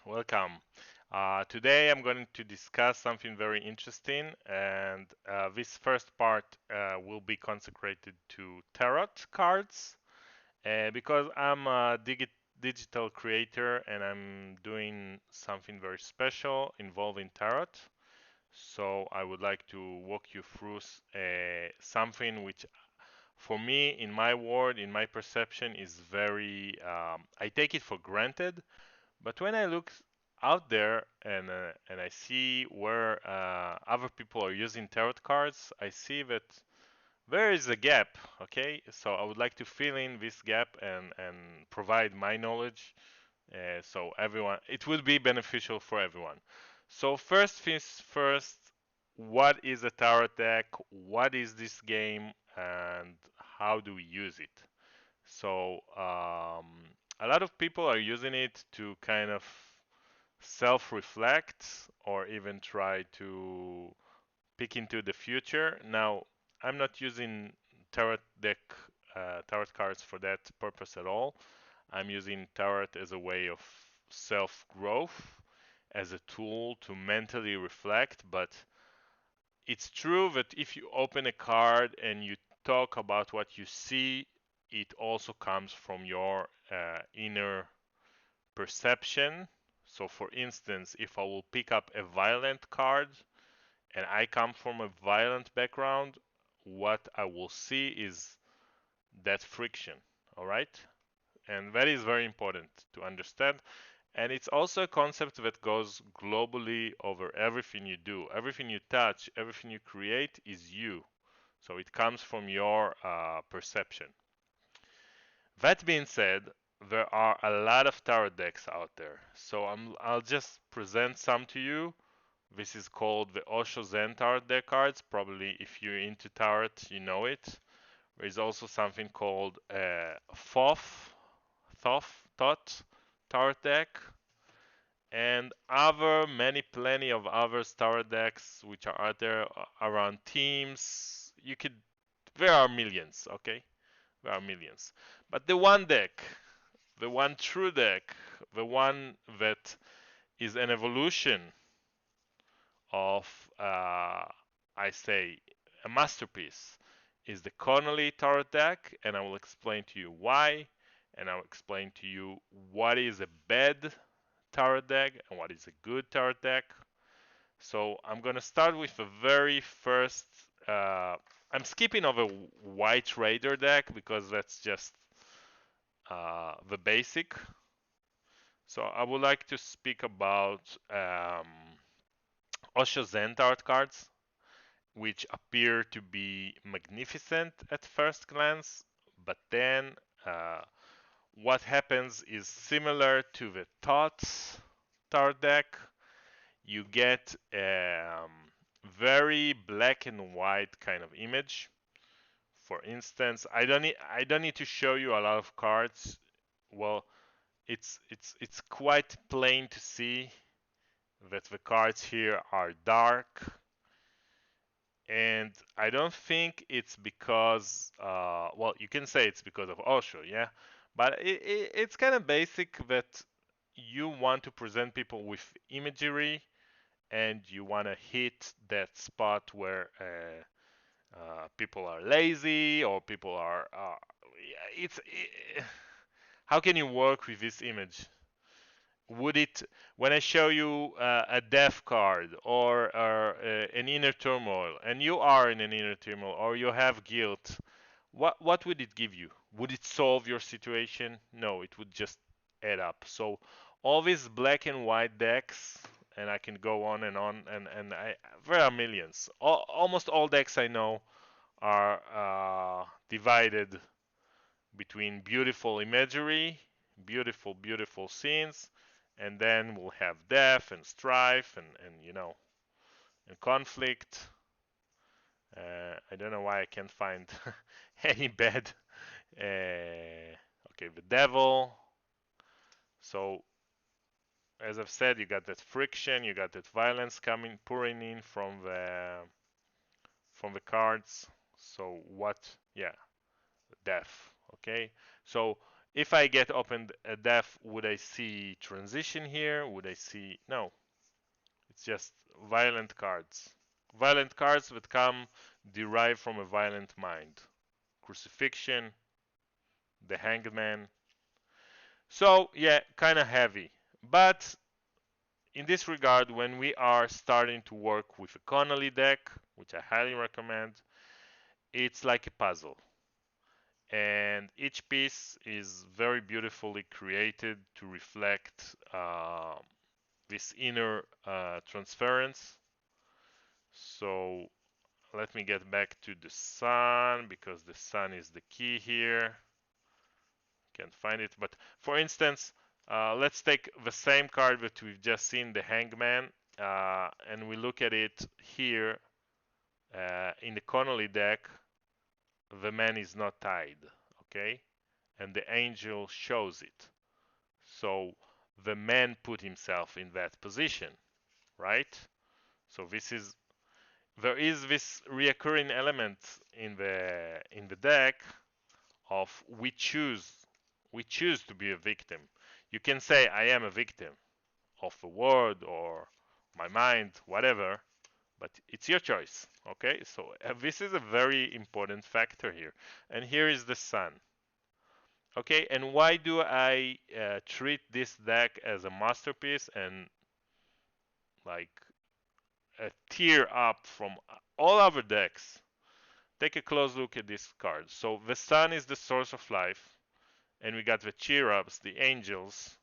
welcome. Today I'm going to discuss something very interesting, and this first part will be consecrated to tarot cards because I'm a digital creator and I'm doing something very special involving tarot. So I would like to walk you through something which, for me, in my world, in my perception, is very. I take it for granted, but when I look out there and I see where other people are using tarot cards, I see that there is a gap. Okay, so I would like to fill in this gap and provide my knowledge, so everyone it will be beneficial for everyone. So first things first, what is a tarot deck? What is this game, and how do we use it? So a lot of people are using it to kind of self-reflect or even try to peek into the future. Now, I'm not using tarot deck tarot cards for that purpose at all. I'm using tarot as a way of self-growth, as a tool to mentally reflect. But it's true that if you open a card and you talk about what you see, it also comes from your inner perception. So, for instance, if I will pick up a violent card and I come from a violent background, what I will see is that friction. All right? And that is very important to understand. And it's also a concept that goes globally over everything you do. Everything you touch, everything you create is you. So it comes from your perception. That being said, there are a lot of tarot decks out there. So I'll just present some to you. This is called the Osho Zen Tarot deck cards. Probably if you're into tarot, you know it. There is also something called Thoth Tarot deck, and other plenty of other tarot decks which are out there around themes. There are millions, okay? There are millions. But the one deck, the one true deck, the one that is an evolution of, I say, a masterpiece, is the Connoly Tarot deck, and I will explain to you why, and I'll explain to you what is a bad tarot deck and what is a good tarot deck. So I'm gonna start with the very first. I'm skipping over White Raider deck because that's just the basic. So I would like to speak about Osho Zen tarot cards, which appear to be magnificent at first glance, but then uh, what happens is similar to the Thoth tarot deck. You get very black and white kind of image. For instance, I don't need to show you a lot of cards. Well, it's quite plain to see that the cards here are dark, and I don't think it's because well, you can say it's because of Osho, yeah, but it's kind of basic that you want to present people with imagery and you want to hit that spot where people are lazy or people are it's how can you work with this image? Would it, when I show you a death card or an inner turmoil, and you are in an inner turmoil or you have guilt, what would it give you? Would it solve your situation? No, it would just add up. So all these black and white decks, and I can go on and on, and there are millions. Almost all decks I know are divided between beautiful imagery, beautiful scenes, and then we'll have death and strife and and conflict. I don't know why I can't find any bad. Okay, the devil. So as I've said, you got that friction, you got that violence coming pouring in from the cards. So what? Yeah, death. Okay, so If I get open a def, would I see transition here? Would I see? No, it's just violent cards. Violent cards that come derived from a violent mind. Crucifixion, the hangman. So yeah, kind of heavy. But in this regard, when we are starting to work with a connoly deck, which I highly recommend, it's like a puzzle. And each piece is very beautifully created to reflect this inner transference. So let me get back to the sun because the sun is the key here. Can't find it, but for instance, let's take the same card that we've just seen, the hangman, and we look at it here in the connoly deck. The man is not tied, okay, and the angel shows it. So the man put himself in that position, right? So there is this reoccurring element in the deck of we choose to be a victim. You can say I am a victim of a word or my mind, whatever, but it's your choice. Okay, so this is a very important factor here. And here is the sun. Okay, and why do I treat this deck as a masterpiece and like a tier up from all other decks? Take a close look at this card. So the sun is the source of life, and we got the cheer ups, the angels,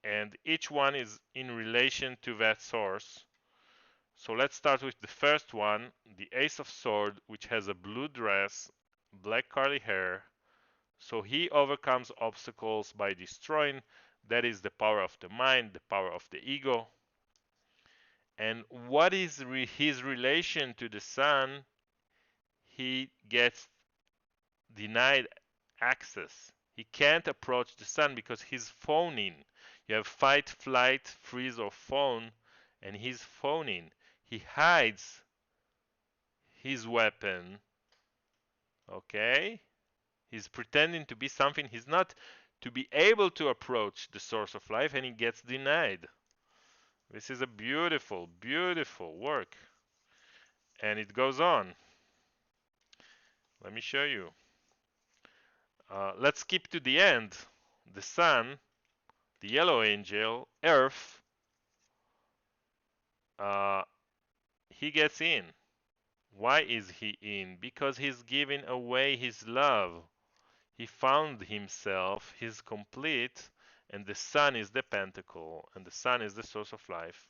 and each one is in relation to that source. So let's start with the first one, the Ace of Swords, which has a blue dress, black curly hair. So he overcomes obstacles by destroying. That is the power of the mind, the power of the ego. And what is his relation to the sun? He gets denied access. He can't approach the sun because he's phoning. You have fight, flight, freeze, or phone, and he's phoning. He hides his weapon, okay? He's pretending to be something he's not, to be able to approach the source of life, and he gets denied. This is a beautiful, beautiful work. And it goes on. Let me show you. Let's skip to the end. The sun, the yellow angel, Earth, uh, he gets in. Why is he in? Because he's giving away his love. He found himself, he's complete, and the sun is the pentacle, and the sun is the source of life.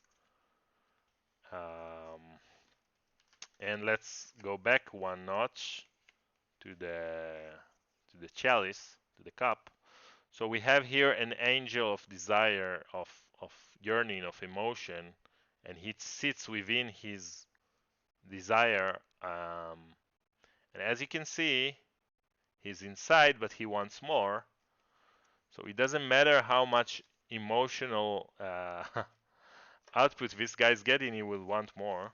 Um, and let's go back one notch to the chalice, to the cup. So we have here an angel of desire, of yearning, of emotion, and he sits within his desire. And as you can see, he's inside, but he wants more. So it doesn't matter how much emotional output this guy's getting, he will want more.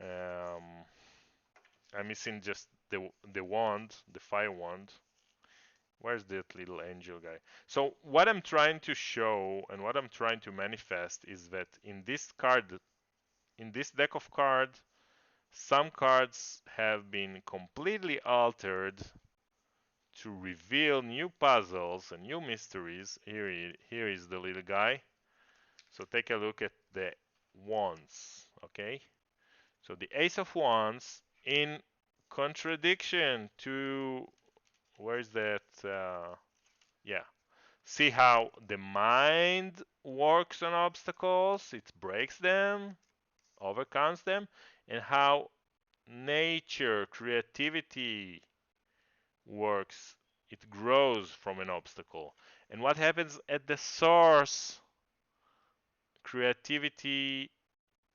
Um, I'm missing just the wand, the fire wand. Where's that little angel guy? So what I'm trying to show and what I'm trying to manifest is that in this card, in this deck of cards, some cards have been completely altered to reveal new puzzles and new mysteries. Here is the little guy. So take a look at the wands, okay? So the Ace of Wands in contradiction to, where's that? Yeah. See how the mind works on obstacles, it breaks them, overcomes them, and how nature, creativity works. It grows from an obstacle. And what happens at the source? Creativity,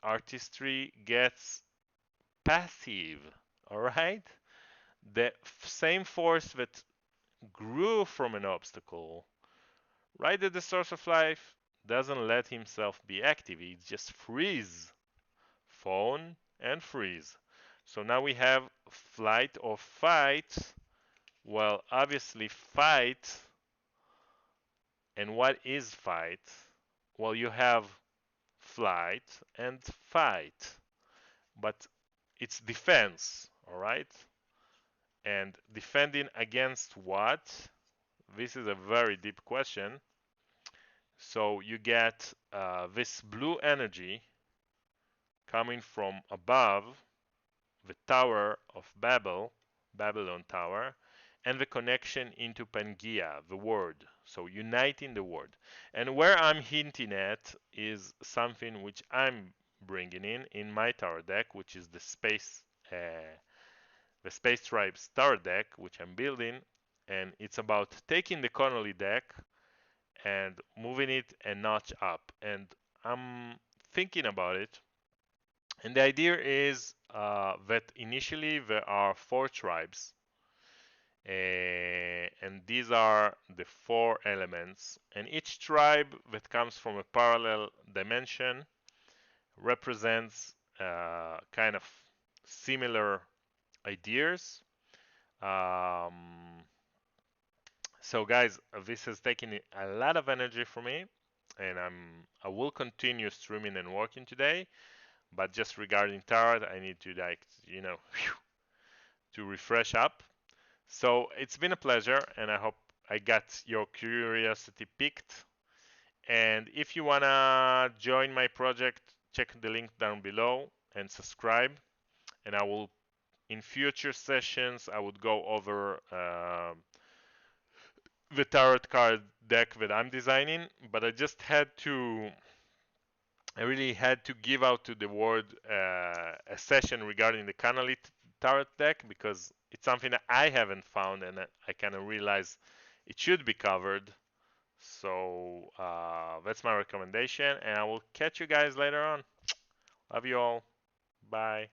artistry gets passive, all right? The same force that grew from an obstacle, right at the source of life, doesn't let himself be active. He just freeze, phone, and freeze. So now we have flight or fight Well, obviously fight. And what is fight? Well, you have flight and fight, but it's defense, all right? And defending against what? This is a very deep question. So you get this blue energy coming from above the Tower of Babel, Babylon Tower, and the connection into Pangaea, the word. So uniting the word. And where I'm hinting at is something which I'm bringing in my tower deck, which is the Space Tribes tower deck, which I'm building, and it's about taking the connoly deck and moving it a notch up. And I'm thinking about it, and the idea is that initially there are four tribes, and these are the four elements. And each tribe that comes from a parallel dimension represents kind of similar ideas. Um, so, guys, this has taken a lot of energy for me, and I will continue streaming and working today. But just regarding tarot, I need to to refresh up. So it's been a pleasure, and I hope I got your curiosity piqued. And if you wanna join my project, check the link down below and subscribe. And I will, in future sessions, I would go over the tarot card deck that I'm designing. But I really had to give out to the world a session regarding the connoly tarot deck because it's something that I haven't found, and I kind of realized it should be covered. So that's my recommendation, and I will catch you guys later on. Love you all. Bye.